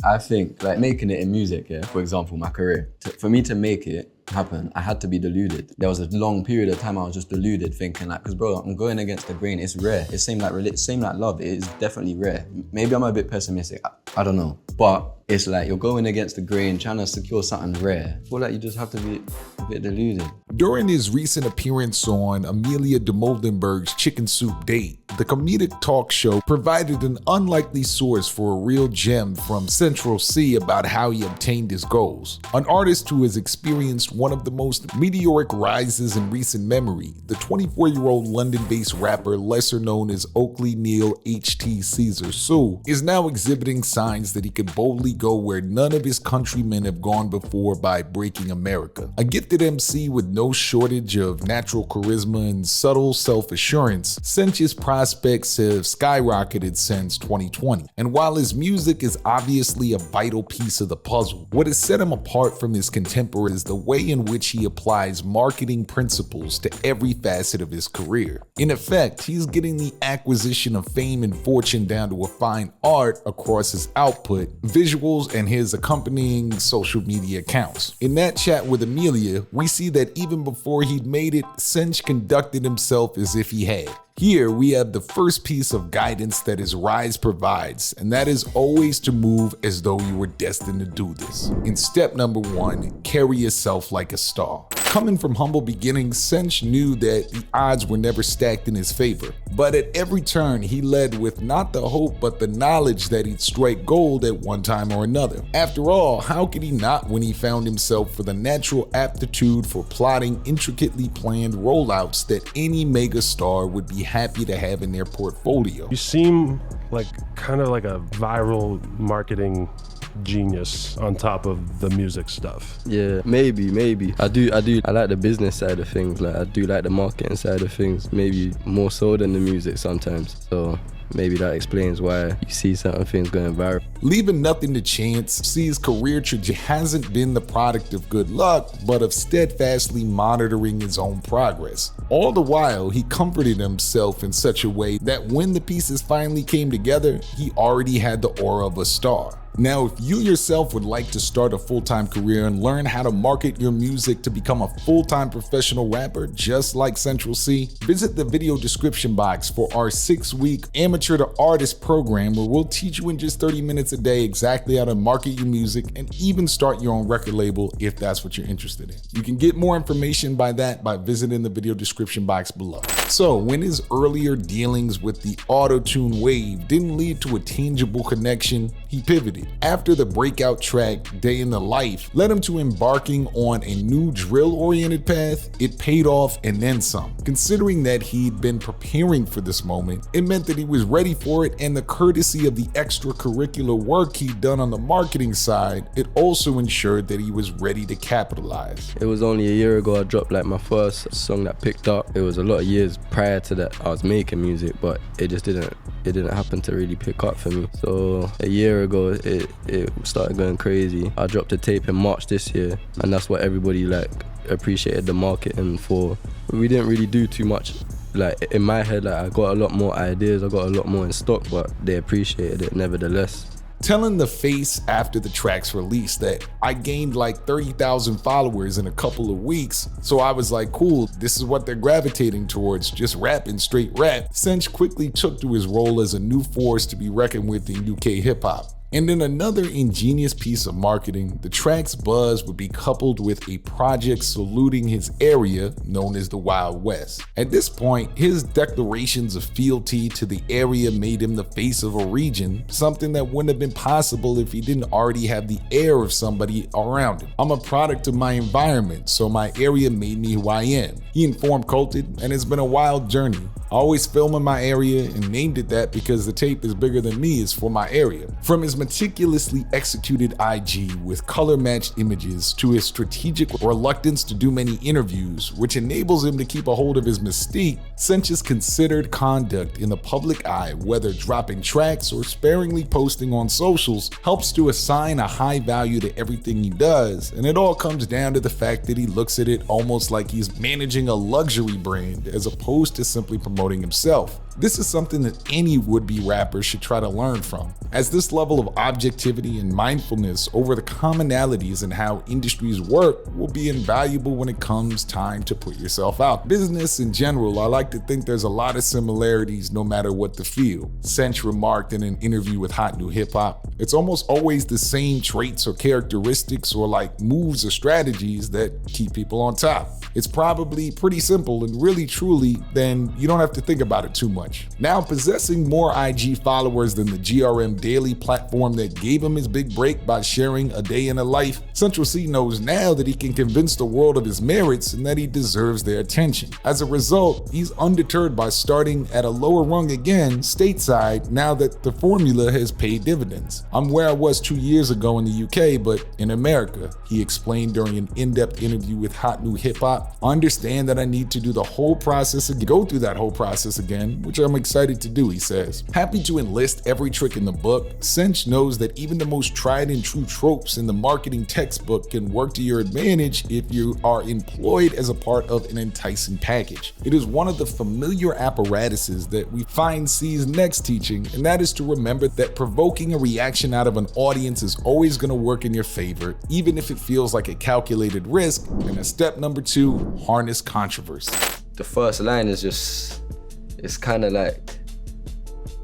I think like making it in music, yeah, for example, my career, for me to make it happen, I had to be deluded. There was a long period of time I was just deluded, thinking like, cause bro, I'm going against the grain, it's rare. It's same like love, it is definitely rare. Maybe I'm a bit pessimistic, I don't know. But it's like you're going against the grain, trying to secure something rare. I feel like you just have to be a bit deluded. During his recent appearance on Amelia de Moldenberg's Chicken Soup Date, the comedic talk show provided an unlikely source for a real gem from Central C about how he obtained his goals. An artist who has experienced one of the most meteoric rises in recent memory, the 24-year-old London-based rapper lesser known as Oakley Neal H.T. Caesar Sue, is now exhibiting signs that he could boldly go where none of his countrymen have gone before by breaking America. A gifted MC with no shortage of natural charisma and subtle self-assurance, Sench's prospects have skyrocketed since 2020. And while his music is obviously a vital piece of the puzzle, what has set him apart from his contemporaries is the way in which he applies marketing principles to every facet of his career. In effect, he's getting the acquisition of fame and fortune down to a fine art across his output, visuals, and his accompanying social media accounts. In that chat with Amelia, we see that even before he'd made it, Sench conducted himself as if he had. Here we have the first piece of guidance that his rise provides, and that is always to move as though you were destined to do this. In step number 1, carry yourself like a star. Coming from humble beginnings, Sench knew that the odds were never stacked in his favor, but at every turn he led with not the hope but the knowledge that he'd strike gold at one time or another. After all, how could he not when he found himself with a natural aptitude for plotting intricately planned rollouts that any mega star would be happy to have in their portfolio? You seem like kind of like a viral marketing genius on top of the music stuff. Yeah, maybe. I like the business side of things. Like I do like the marketing side of things, maybe more so than the music sometimes. So maybe that explains why you see certain things going viral. Leaving nothing to chance, C's career trajectory hasn't been the product of good luck, but of steadfastly monitoring his own progress. All the while, he comforted himself in such a way that when the pieces finally came together, he already had the aura of a star. Now, if you yourself would like to start a full-time career and learn how to market your music to become a full-time professional rapper just like Central C, visit the video description box for our 6-week amateur to artist program where we'll teach you in just 30 minutes a day exactly how to market your music and even start your own record label if that's what you're interested in. You can get more information by visiting the video description box below. So, when his earlier dealings with the auto-tune wave didn't lead to a tangible connection, he pivoted. After the breakout track, Day in the Life, led him to embarking on a new drill-oriented path, it paid off and then some. Considering that he'd been preparing for this moment, it meant that he was ready for it, and the courtesy of the extracurricular work he'd done on the marketing side, it also ensured that he was ready to capitalize. It was only a year ago I dropped like my first song that picked up. It was a lot of years prior to that I was making music, but it just didn't happen to really pick up for me. So a year ago it started going crazy. I dropped a tape in March this year, and that's what everybody like appreciated the marketing for. We didn't really do too much. Like in my head, like I got a lot more ideas, I got a lot more in stock, but they appreciated it nevertheless. Telling The Face after the track's release that I gained like 30,000 followers in a couple of weeks, so I was like, cool, this is what they're gravitating towards, just rapping straight rap. Sench quickly took to his role as a new force to be reckoned with in UK hip-hop. And in another ingenious piece of marketing, the track's buzz would be coupled with a project saluting his area known as the Wild West. At this point, his declarations of fealty to the area made him the face of a region, something that wouldn't have been possible if he didn't already have the air of somebody around him. I'm a product of my environment, so my area made me who I am, he informed Colted, and it's been a wild journey. I always film in my area and named it that because the tape is bigger than me is for my area. From his meticulously executed IG with color-matched images to his strategic reluctance to do many interviews, which enables him to keep a hold of his mystique, Sench's considered conduct in the public eye, whether dropping tracks or sparingly posting on socials, helps to assign a high value to everything he does, and it all comes down to the fact that he looks at it almost like he's managing a luxury brand as opposed to simply promoting himself. This is something that any would-be rapper should try to learn from, as this level of objectivity and mindfulness over the commonalities and how industries work will be invaluable when it comes time to put yourself out. Business in general, I like to think there's a lot of similarities no matter what the field. Sench remarked in an interview with Hot New Hip Hop, it's almost always the same traits or characteristics or like moves or strategies that keep people on top. It's probably pretty simple and really truly, then you don't have to think about it too much. Now, possessing more IG followers than the GRM Daily platform that gave him his big break by sharing a day in a life, Central C knows now that he can convince the world of his merits and that he deserves their attention. As a result, he's undeterred by starting at a lower rung again, stateside, now that the formula has paid dividends. I'm where I was 2 years ago in the UK, but in America, he explained during an in-depth interview with Hot New Hip Hop. Understand that I need to do the whole process again, go through that whole process again, which I'm excited to do, he says. Happy to enlist every trick in the book, Sench knows that even the most tried and true tropes in the marketing textbook can work to your advantage if you are employed as a part of an enticing package. It is one of the familiar apparatuses that we find C's next teaching, and that is to remember that provoking a reaction out of an audience is always going to work in your favor, even if it feels like a calculated risk. And step number 2, harness controversy. The first line is just, it's kind of like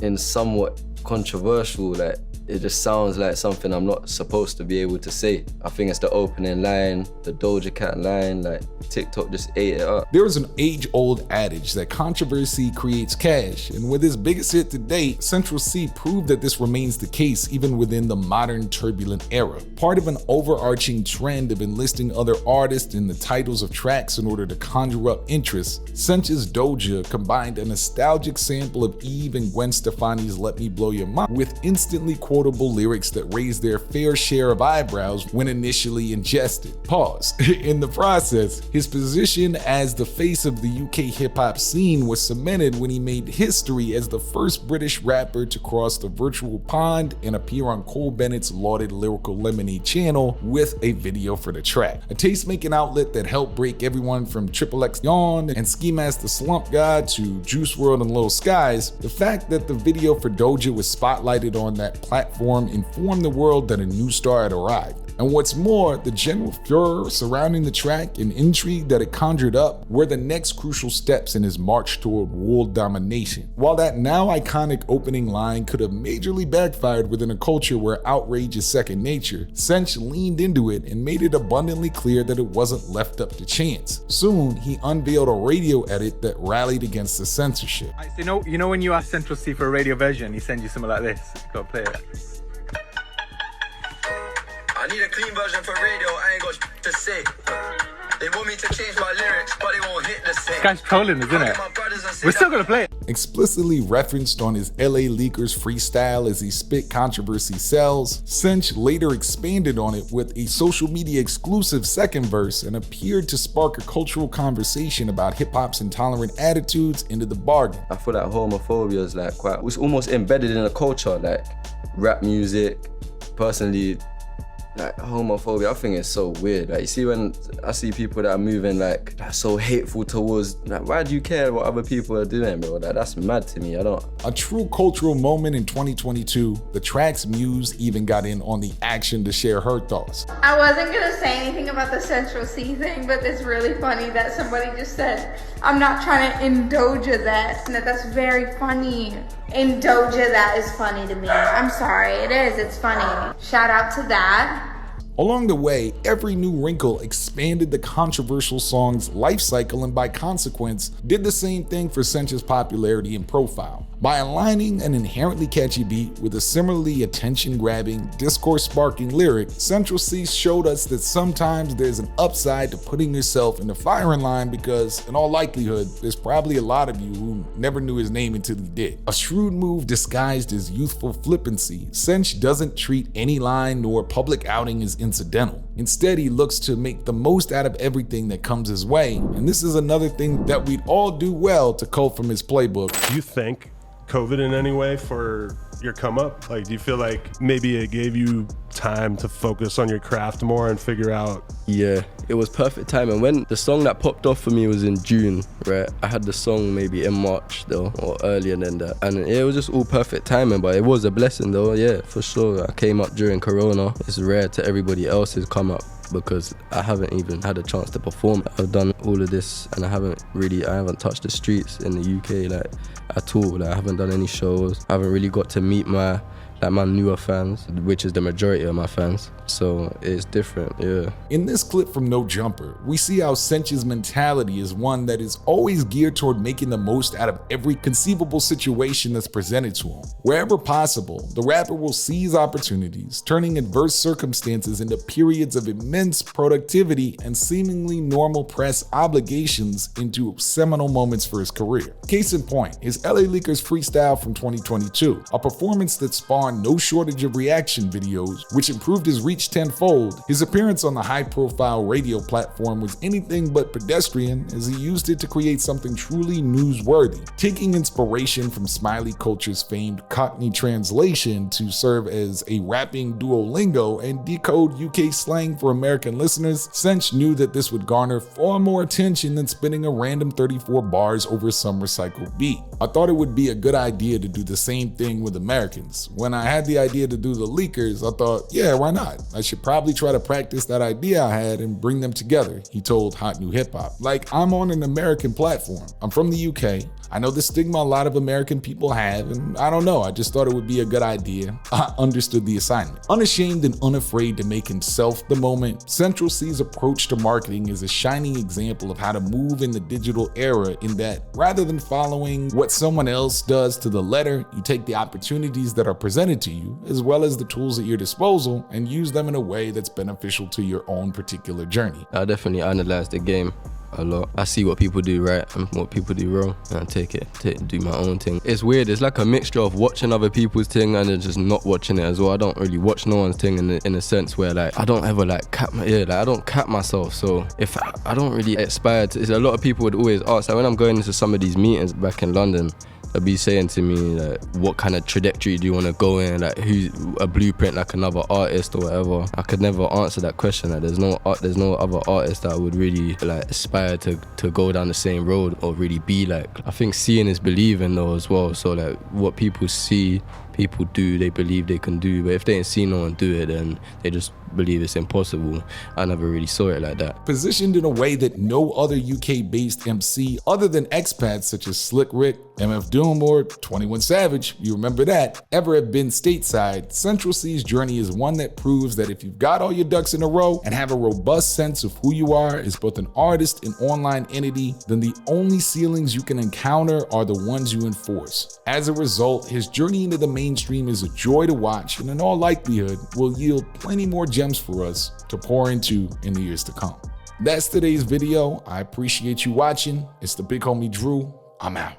in somewhat controversial, like it just sounds like something I'm not supposed to be able to say. I think it's the opening line, the Doja Cat line, like TikTok just ate it up. There is an age-old adage that controversy creates cash, and with his biggest hit to date, Central C proved that this remains the case even within the modern turbulent era. Part of an overarching trend of enlisting other artists in the titles of tracks in order to conjure up interest, Sench's Doja combined a nostalgic sample of Eve and Gwen Stefani's Let Me Blow Your Mind with instantly quotable lyrics that raised their fair share of eyebrows when initially ingested. Pause. In the process, his position as the face of the UK hip-hop scene was cemented when he made history as the first British rapper to cross the virtual pond and appear on Cole Bennett's lauded Lyrical Lemonade channel with a video for the track. A taste-making outlet that helped break everyone from XXX Yawn and Ski Mask the Slump God to Juice WRLD and Lil Skies, the fact that the video for Doja was spotlighted on that platform informed the world that a new star had arrived. And what's more, the general furor surrounding the track and intrigue that it conjured up were the next crucial steps in his march toward world domination. While that now iconic opening line could have majorly backfired within a culture where outrage is second nature, Sench leaned into it and made it abundantly clear that it wasn't left up to chance. Soon, he unveiled a radio edit that rallied against the censorship. You know when you ask Central C for a radio version, he sends you something like this. Go play it. I need a clean version for radio, I ain't got to say. They want me to change my lyrics, but they won't hit the same. This guy's trolling, isn't it? We're still gonna play it. Explicitly referenced on his LA Leakers freestyle as he spit controversy sells, Sench later expanded on it with a social media exclusive second verse and appeared to spark a cultural conversation about hip-hop's intolerant attitudes into the bargain. I feel like homophobia is like quite, it's almost embedded in a culture, like rap music. Personally, like homophobia, I think it's so weird. Like you see when I see people that are moving like so hateful towards, like why do you care what other people are doing, bro? Like that's mad to me. I don't. A true cultural moment in 2022, the track's muse even got in on the action to share her thoughts. I wasn't gonna say anything about the Central C thing, but it's really funny that somebody just said, I'm not trying to Doja that. And that's very funny. Doja that is funny to me. I'm sorry, it is, it's funny. Shout out to that. Along the way, every new wrinkle expanded the controversial song's life cycle and by consequence, did the same thing for Sench's popularity and profile. By aligning an inherently catchy beat with a similarly attention-grabbing, discourse-sparking lyric, Central C showed us that sometimes there's an upside to putting yourself in the firing line because, in all likelihood, there's probably a lot of you who never knew his name until he did. A shrewd move disguised as youthful flippancy, Sench doesn't treat any line nor public outing as incidental. Instead, he looks to make the most out of everything that comes his way, and this is another thing that we'd all do well to cull from his playbook. Do you thank COVID in any way for your come up? Like, do you feel like maybe it gave you time to focus on your craft more and figure out? Yeah, it was perfect timing. When the song that popped off for me was in June, right? I had the song maybe in March though, or earlier than that. And it was just all perfect timing, but it was a blessing though, yeah, for sure. I came up during Corona. It's rare to everybody else's come up because I haven't even had a chance to perform. I've done all of this and I haven't touched the streets in the UK like at all. Like, I haven't done any shows. I haven't really got to meet my newer fans, which is the majority of my fans. So it's different, yeah. In this clip from No Jumper, we see how Sench's mentality is one that is always geared toward making the most out of every conceivable situation that's presented to him. Wherever possible, the rapper will seize opportunities, turning adverse circumstances into periods of immense productivity and seemingly normal press obligations into seminal moments for his career. Case in point, his LA Leakers freestyle from 2022, a performance that spawned no shortage of reaction videos, which improved his reach tenfold. His appearance on the high-profile radio platform was anything but pedestrian, as he used it to create something truly newsworthy, taking inspiration from Smiley Culture's famed Cockney translation to serve as a rapping Duolingo and decode UK slang for American listeners. Sench knew that this would garner far more attention than spinning a random 34 bars over some recycled beat. I thought it would be a good idea to do the same thing with Americans. When I had the idea to do the Leakers, I thought, yeah, why not? I should probably try to practice that idea I had and bring them together, he told Hot New Hip Hop. Like, I'm on an American platform. I'm from the UK. I know the stigma a lot of American people have, and I don't know, I just thought it would be a good idea. I understood the assignment. Unashamed and unafraid to make himself the moment, Central C's approach to marketing is a shining example of how to move in the digital era, in that rather than following what someone else does to the letter, you take the opportunities that are presented to you, as well as the tools at your disposal, and use them in a way that's beneficial to your own particular journey. I definitely analyze the game a lot. I see what people do right and what people do wrong, and I do my own thing. It's weird, it's like a mixture of watching other people's thing and then just not watching it as well. I don't really watch no one's thing in a sense where like I don't ever like I don't cap myself. So if I don't really aspire to, a lot of people would always ask, like when I'm going into some of these meetings back in London, they'll be saying to me like, what kind of trajectory do you want to go in, like who's a blueprint like another artist or whatever. I could never answer that question. Like there's no other artist that I would really like aspire to go down the same road or really be like. I think seeing is believing though as well. So like what people see, people do, they believe they can do, but if they ain't seen no one do it, then they just believe it's impossible. I never really saw it like that. Positioned in a way that no other UK-based MC other than expats such as Slick Rick, MF Doom, or 21 Savage, you remember that, ever have been stateside, Central C's journey is one that proves that if you've got all your ducks in a row and have a robust sense of who you are as both an artist and online entity, then the only ceilings you can encounter are the ones you enforce. As a result, his journey into the mainstream is a joy to watch, and in all likelihood will yield plenty more gems for us to pour into in the years to come. That's today's video. I appreciate you watching. It's the big homie Drew. I'm out.